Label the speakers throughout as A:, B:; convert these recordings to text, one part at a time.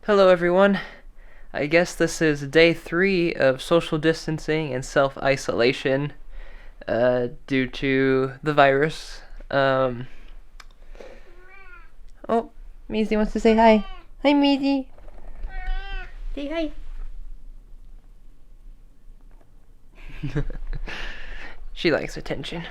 A: Hello everyone. I guess this is day 3 of social distancing and self-isolation due to the virus. Oh, Maisie wants to say hi. Hi, Maisie. Say hi. She likes attention.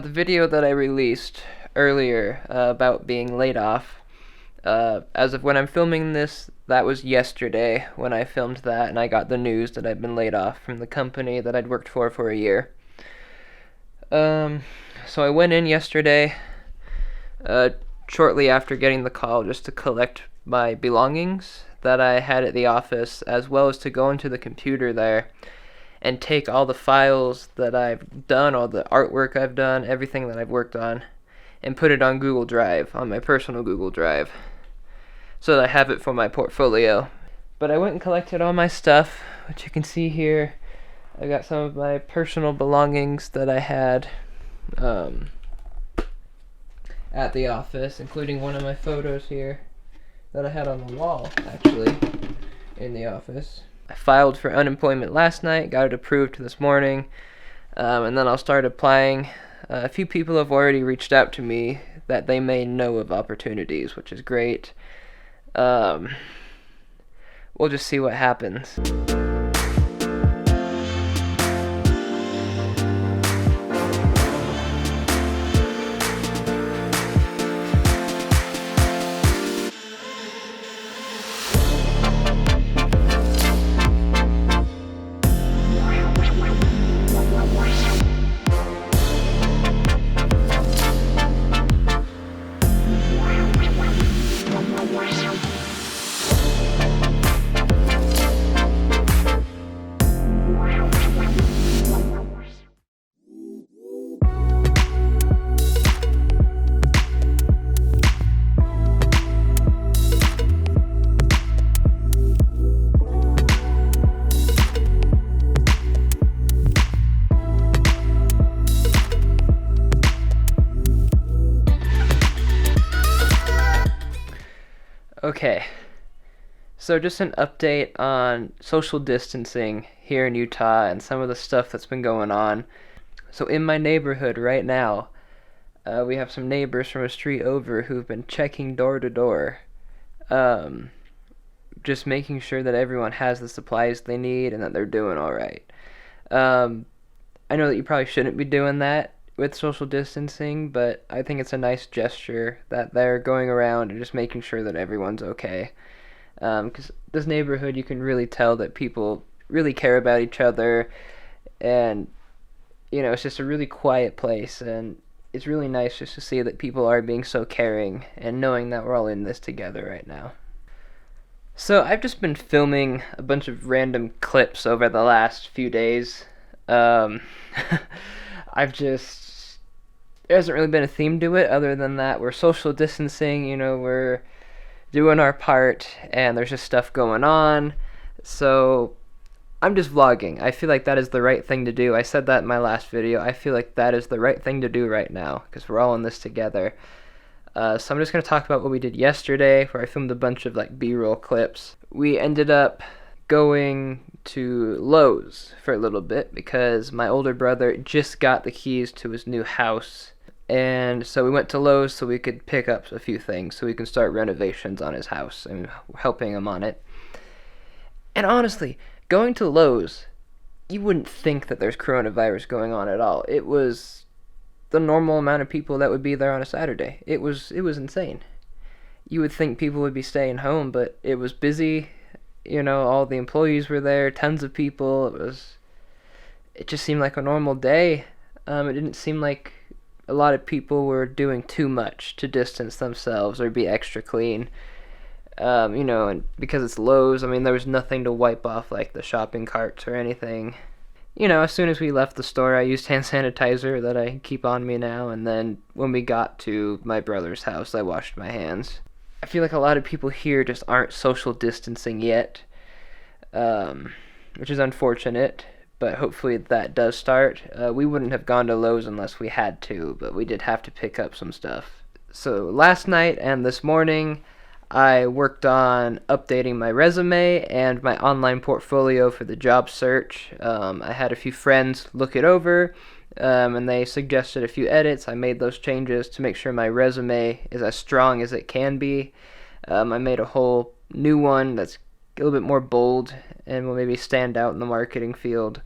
A: The video that I released earlier about being laid off, as of when I'm filming this, that was yesterday when I filmed that, and I got the news that I'd been laid off from the company that I'd worked for a year. So I went in yesterday, shortly after getting the call, just to collect my belongings that I had at the office, as well as to go into the computer there and take all the files that I've done, all the artwork I've done, everything that I've worked on, and put it on Google Drive, on my personal Google Drive, so that I have it for my portfolio. But I went and collected all my stuff, which you can see here. I got some of my personal belongings that I had at the office, including one of my photos here that I had on the wall, actually, in the office. I filed for unemployment last night, got it approved this morning, and then I'll start applying. A few people have already reached out to me that they may know of opportunities, which is great. We'll just see what happens. Okay, so just an update on social distancing here in Utah and some of the stuff that's been going on. So in my neighborhood right now, we have some neighbors from a street over who've been checking door to door, just making sure that everyone has the supplies they need and that they're doing all right. I know that you probably shouldn't be doing that with social distancing, but I think it's a nice gesture that they're going around and just making sure that everyone's okay. Because this neighborhood, you can really tell that people really care about each other, and it's just a really quiet place, and it's really nice just to see that people are being so caring and knowing that we're all in this together right now. So I've just been filming a bunch of random clips over the last few days. There hasn't really been a theme to it other than that we're social distancing, we're doing our part, and there's just stuff going on. So I'm just vlogging. I feel like that is the right thing to do. I said that in my last video. I feel like that is the right thing to do right now because we're all in this together. So I'm just going to talk about what we did yesterday, where I filmed a bunch of B-roll clips. We ended up going to Lowe's for a little bit because my older brother just got the keys to his new house, and so we went to Lowe's so we could pick up a few things so we can start renovations on his house and helping him on it. And honestly, going to Lowe's, you wouldn't think that there's coronavirus going on at all. It was the normal amount of people that would be there on a Saturday. It was insane. You would think people would be staying home, but it was busy. All the employees were there, tons of people. It just seemed like a normal day. It didn't seem like a lot of people were doing too much to distance themselves or be extra clean. And because it's Lowe's, I mean, there was nothing to wipe off like the shopping carts or anything. As soon as we left the store, I used hand sanitizer that I keep on me now, and then when we got to my brother's house, I washed my hands. I feel like a lot of people here just aren't social distancing yet, which is unfortunate, but hopefully that does start. We wouldn't have gone to Lowe's unless we had to, but we did have to pick up some stuff. So last night and this morning, I worked on updating my resume and my online portfolio for the job search. I had a few friends look it over, and they suggested a few edits. I made those changes to make sure my resume is as strong as it can be. I made a whole new one that's a little bit more bold and will maybe stand out in the marketing field,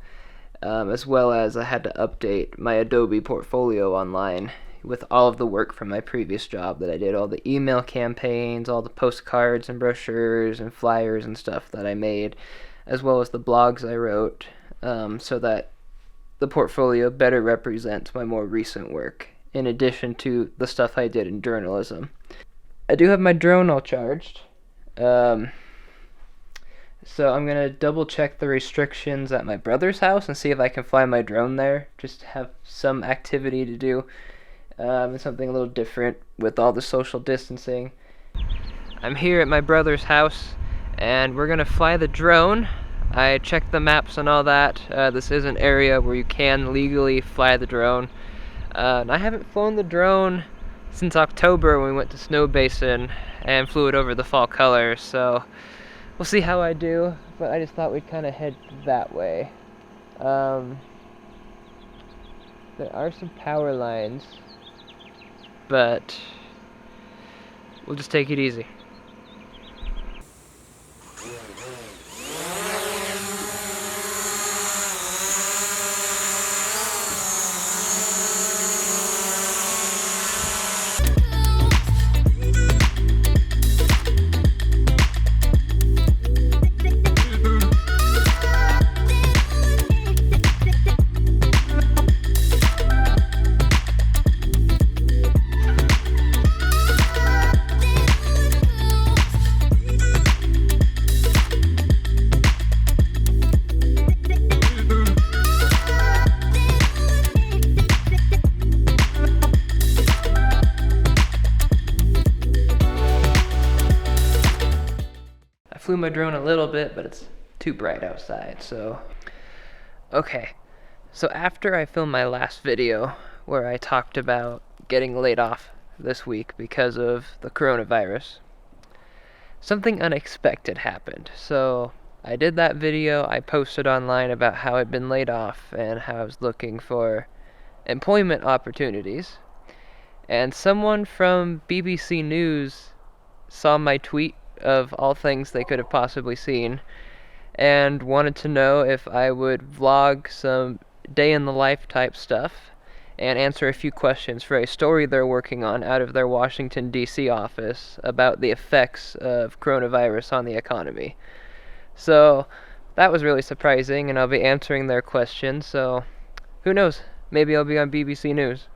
A: as well as I had to update my Adobe portfolio online with all of the work from my previous job that I did, all the email campaigns, all the postcards and brochures and flyers and stuff that I made, as well as the blogs I wrote, so that the portfolio better represents my more recent work, in addition to the stuff I did in journalism. I do have my drone all charged, so I'm going to double check the restrictions at my brother's house and see if I can fly my drone there, just to have some activity to do. It's something a little different with all the social distancing. I'm here at my brother's house, and we're gonna fly the drone. I checked the maps and all that. This is an area where you can legally fly the drone. And I haven't flown the drone since October when we went to Snow Basin and flew it over the fall colors, so we'll see how I do, but I just thought we'd kind of head that way. There are some power lines, but we'll just take it easy. Flew my drone a little bit, but it's too bright outside, so okay. So after I filmed my last video where I talked about getting laid off this week because of the coronavirus, something unexpected happened. So I did that video, I posted online about how I'd been laid off and how I was looking for employment opportunities, and someone from BBC News saw my tweet of all things they could have possibly seen and wanted to know if I would vlog some day in the life type stuff and answer a few questions for a story they're working on out of their Washington DC office about the effects of coronavirus on the economy. So that was really surprising, and I'll be answering their questions, so who knows, maybe I'll be on BBC News.